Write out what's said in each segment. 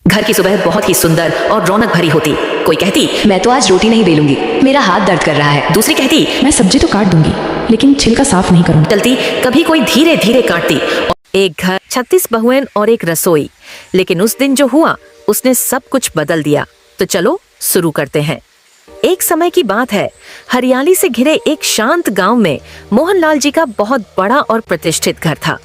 घर की सुबह बहुत ही सुंदर और रौनक भरी होती। कोई कहती, मैं तो आज रोटी नहीं बेलूंगी, मेरा हाथ दर्द कर रहा है। दूसरी कहती, मैं सब्जी तो काट दूंगी लेकिन छिलका साफ नहीं करूंगी। चलती कभी कोई धीरे धीरे काटती। एक घर, 36 बहुएं और एक रसोई। लेकिन उस दिन जो हुआ उसने सब कुछ बदल दिया। तो चलो शुरू करते हैं। एक समय की बात है, हरियाली से घिरे एक शांत गांव में मोहनलाल जी का बहुत बड़ा और प्रतिष्ठित घर था।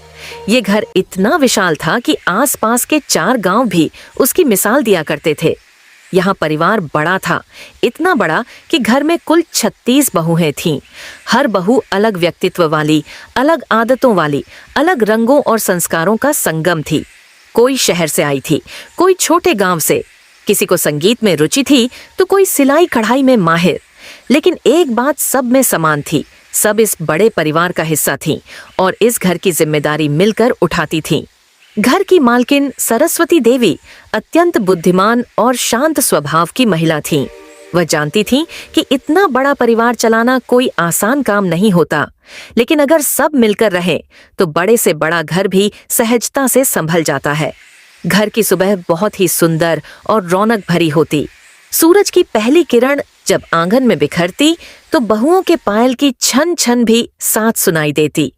ये घर इतना विशाल था कि आसपास के 4 गांव भी उसकी मिसाल दिया करते थे। यहाँ परिवार बड़ा था, इतना बड़ा कि घर में कुल 36 बहुएं थीं। हर बहू अलग व्यक्तित्व वाली, अलग आदतों वाली, अलग रंगों और संस्कारों का संगम थी। कोई शहर से आई थी, कोई छोटे गांव से। किसी को संगीत में रुचि थी तो कोई सिलाई कढ़ाई में माहिर। लेकिन एक बात सब में समान थी, सब इस बड़े परिवार का हिस्सा थीं और इस घर की जिम्मेदारी मिलकर उठाती थीं। घर की मालकिन सरस्वती देवी अत्यंत बुद्धिमान और शांत स्वभाव की महिला थीं। वह जानती थीं कि इतना बड़ा परिवार चलाना कोई आसान काम नहीं होता, लेकिन अगर सब मिलकर रहें तो बड़े से बड़ा घर भी सहजता से संभल जाता है। घर की सुबह बहुत ही सुंदर और रौनक भरी होती। सूरज की पहली किरण जब आंगन में बिखरती तो बहुओं के पायल की छन छन भी साथ सुनाई देती।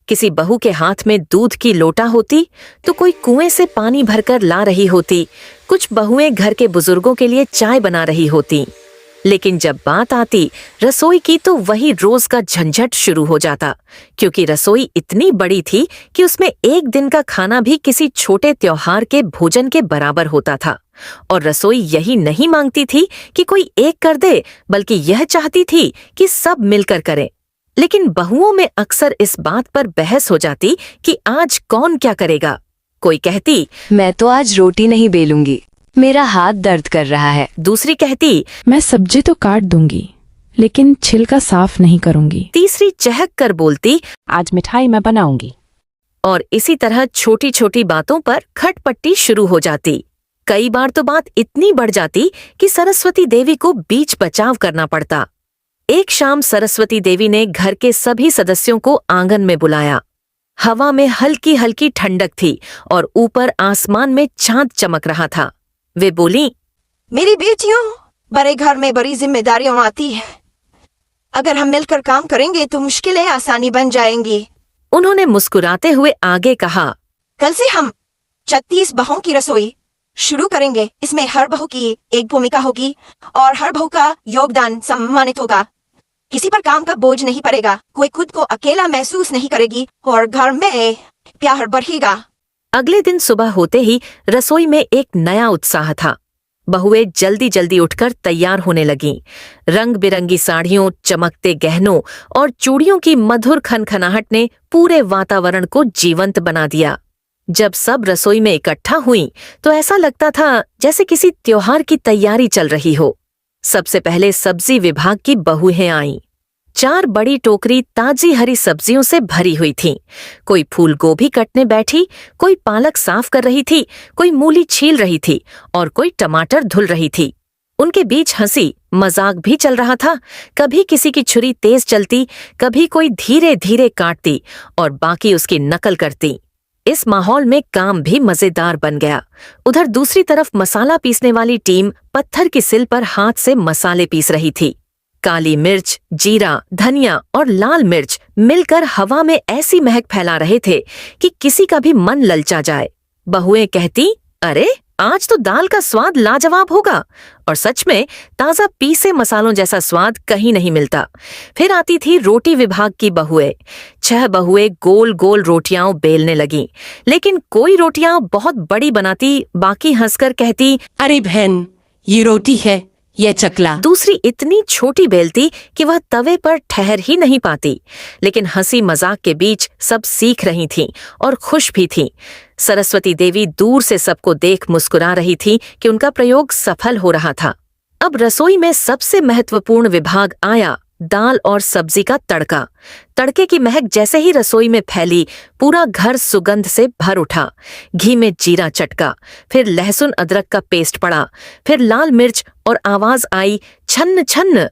किसी बहू के हाथ में दूध की लोटा होती तो कोई कुएं से पानी भरकर ला रही होती। कुछ बहुएं घर के बुजुर्गों के लिए चाय बना रही होती। लेकिन जब बात आती रसोई की तो वही रोज का झंझट शुरू हो जाता, क्योंकि रसोई इतनी बड़ी थी कि उसमें एक दिन का खाना भी किसी छोटे त्योहार के भोजन के बराबर होता था। और रसोई यही नहीं मांगती थी कि कोई एक कर दे, बल्कि यह चाहती थी कि सब मिलकर करें। लेकिन बहुओं में अक्सर इस बात पर बहस हो जाती कि आज कौन क्या करेगा। कोई कहती, मैं तो आज रोटी नहीं बेलूंगी, मेरा हाथ दर्द कर रहा है। दूसरी कहती, मैं सब्जी तो काट दूंगी लेकिन छिलका साफ नहीं करूंगी। तीसरी चहक कर बोलती, आज मिठाई मैं बनाऊंगी। और इसी तरह छोटी छोटी बातों पर खटपट्टी शुरू हो जाती। कई बार तो बात इतनी बढ़ जाती कि सरस्वती देवी को बीच बचाव करना पड़ता। एक शाम सरस्वती देवी ने घर के सभी सदस्यों को आंगन में बुलाया। हवा में हल्की हल्की ठंडक थी और ऊपर आसमान में चांद चमक रहा था। वे बोलीं, मेरी बेटियों, बड़े घर में बड़ी जिम्मेदारियां आती है। अगर हम मिलकर काम करेंगे तो मुश्किलें आसानी बन जाएंगी। उन्होंने मुस्कुराते हुए आगे कहा, कल से हम 36 बहुओं की रसोई शुरू करेंगे। इसमें हर बहू की एक भूमिका होगी और हर बहू का योगदान सम्मानित होगा। किसी पर काम का बोझ नहीं पड़ेगा, कोई खुद को अकेला महसूस नहीं करेगी और घर में प्यार बढ़ेगा। अगले दिन सुबह होते ही रसोई में एक नया उत्साह था। बहुएं जल्दी जल्दी उठकर तैयार होने लगीं। रंग बिरंगी साड़ियों, चमकते गहनों और चूड़ियों की मधुर खनखनाहट ने पूरे वातावरण को जीवंत बना दिया। जब सब रसोई में इकट्ठा हुईं तो ऐसा लगता था जैसे किसी त्योहार की तैयारी चल रही हो। सबसे पहले सब्जी विभाग की बहुएं आईं। 4 बड़ी टोकरी ताजी हरी सब्जियों से भरी हुई थीं। कोई फूल गोभी कटने बैठी, कोई पालक साफ कर रही थी, कोई मूली छील रही थी और कोई टमाटर धुल रही थी। उनके बीच हंसी मजाक भी चल रहा था। कभी किसी की छुरी तेज चलती, कभी कोई धीरे धीरे काटती और बाकी उसकी नकल करती। इस माहौल में काम भी मजेदार बन गया। उधर दूसरी तरफ मसाला पीसने वाली टीम पत्थर की सिल पर हाथ से मसाले पीस रही थी। काली मिर्च, जीरा, धनिया और लाल मिर्च मिलकर हवा में ऐसी महक फैला रहे थे कि किसी का भी मन ललचा जाए। बहुएं कहती, अरे आज तो दाल का स्वाद लाजवाब होगा। और सच में ताजा पीसे मसालों जैसा स्वाद कहीं नहीं मिलता। फिर आती थी रोटी विभाग की बहुएं। 6 बहुएं गोल गोल रोटियां बेलने लगीं, लेकिन कोई रोटियां बहुत बड़ी बनाती, बाकी हंसकर कहती, अरे बहन, ये रोटी है, ये चकला। दूसरी इतनी छोटी बेलती कि वह तवे पर ठहर ही नहीं पाती। लेकिन हंसी मजाक के बीच सब सीख रही थीं और खुश भी थीं। सरस्वती देवी दूर से सबको देख मुस्कुरा रही थी कि उनका प्रयोग सफल हो रहा था। अब रसोई में सबसे महत्वपूर्ण विभाग आया, दाल और सब्जी का तड़का। तड़के की महक जैसे ही रसोई में फैली, पूरा घर सुगंध से भर उठा। घी में जीरा चटका, फिर लहसुन अदरक का पेस्ट पड़ा, फिर लाल मिर्च और आवाज आई, छन्न छन्न।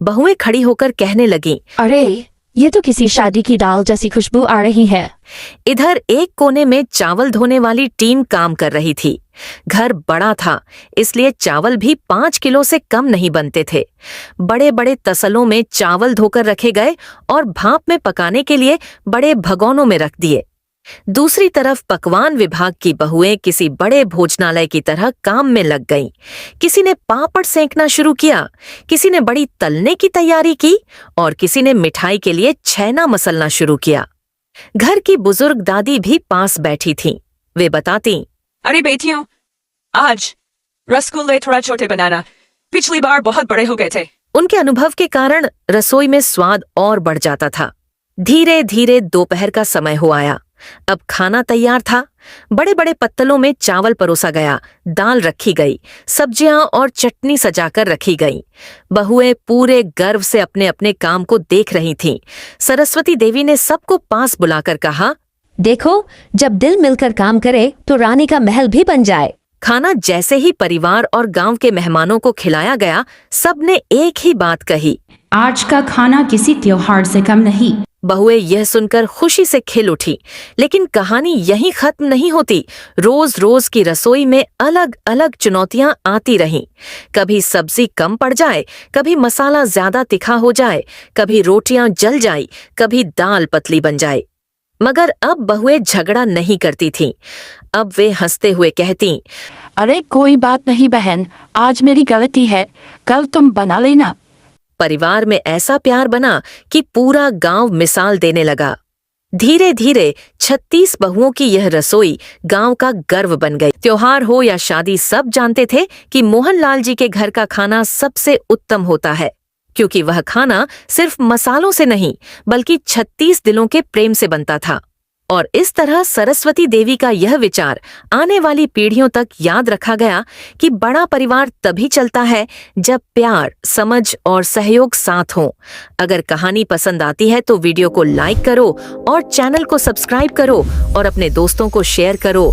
बहुएं खड़ी होकर कहने लगीं, अरे ये तो किसी शादी की दाल जैसी खुशबू आ रही है। इधर एक कोने में चावल धोने वाली टीम काम कर रही थी। घर बड़ा था, इसलिए चावल भी 5 किलो से कम नहीं बनते थे। बड़े बड़े तसलों में चावल धोकर रखे गए और भाप में पकाने के लिए बड़े भगोनों में रख दिए। दूसरी तरफ पकवान विभाग की बहुएं किसी बड़े भोजनालय की तरह काम में लग गईं। किसी ने पापड़ सेंकना शुरू किया, किसी ने बड़ी तलने की तैयारी की और किसी ने मिठाई के लिए छैना मसलना शुरू किया। घर की बुजुर्ग दादी भी पास बैठी थीं। वे बताती, अरे बेटियों, आज रसगुल्ले थोड़ा छोटे बनाना, पिछली बार बहुत बड़े हो गए थे। उनके अनुभव के कारण रसोई में स्वाद और बढ़ जाता था। धीरे धीरे दोपहर का समय हो आया। अब खाना तैयार था। बड़े बड़े पत्तलों में चावल परोसा गया, दाल रखी गई, सब्जियां और चटनी सजाकर रखी गई। बहुएं पूरे गर्व से अपने अपने काम को देख रही थीं। सरस्वती देवी ने सबको पास बुलाकर कहा, देखो, जब दिल मिलकर काम करे तो रानी का महल भी बन जाए। खाना जैसे ही परिवार और गांव के मेहमानों को खिलाया गया, सबने एक ही बात कही, आज का खाना किसी त्योहार से कम नहीं। बहुएं यह सुनकर खुशी से खिल उठी। लेकिन कहानी यहीं खत्म नहीं होती। रोज रोज की रसोई में अलग अलग चुनौतियां आती रहीं। कभी सब्जी कम पड़ जाए, कभी मसाला ज्यादा तीखा हो जाए, कभी रोटियां जल जाई, कभी दाल पतली बन जाए। मगर अब बहुएं झगड़ा नहीं करती थीं। अब वे हंसते हुए कहती, अरे कोई बात नहीं बहन, आज मेरी गलती है, कल तुम बना लेना। परिवार में ऐसा प्यार बना कि पूरा गांव मिसाल देने लगा। धीरे धीरे 36 बहुओं की यह रसोई गांव का गर्व बन गई। त्योहार हो या शादी, सब जानते थे कि मोहनलाल जी के घर का खाना सबसे उत्तम होता है, क्योंकि वह खाना सिर्फ मसालों से नहीं बल्कि 36 दिलों के प्रेम से बनता था। और इस तरह सरस्वती देवी का यह विचार आने वाली पीढ़ियों तक याद रखा गया कि बड़ा परिवार तभी चलता है जब प्यार, समझ और सहयोग साथ हों। अगर कहानी पसंद आती है तो वीडियो को लाइक करो और चैनल को सब्सक्राइब करो और अपने दोस्तों को शेयर करो।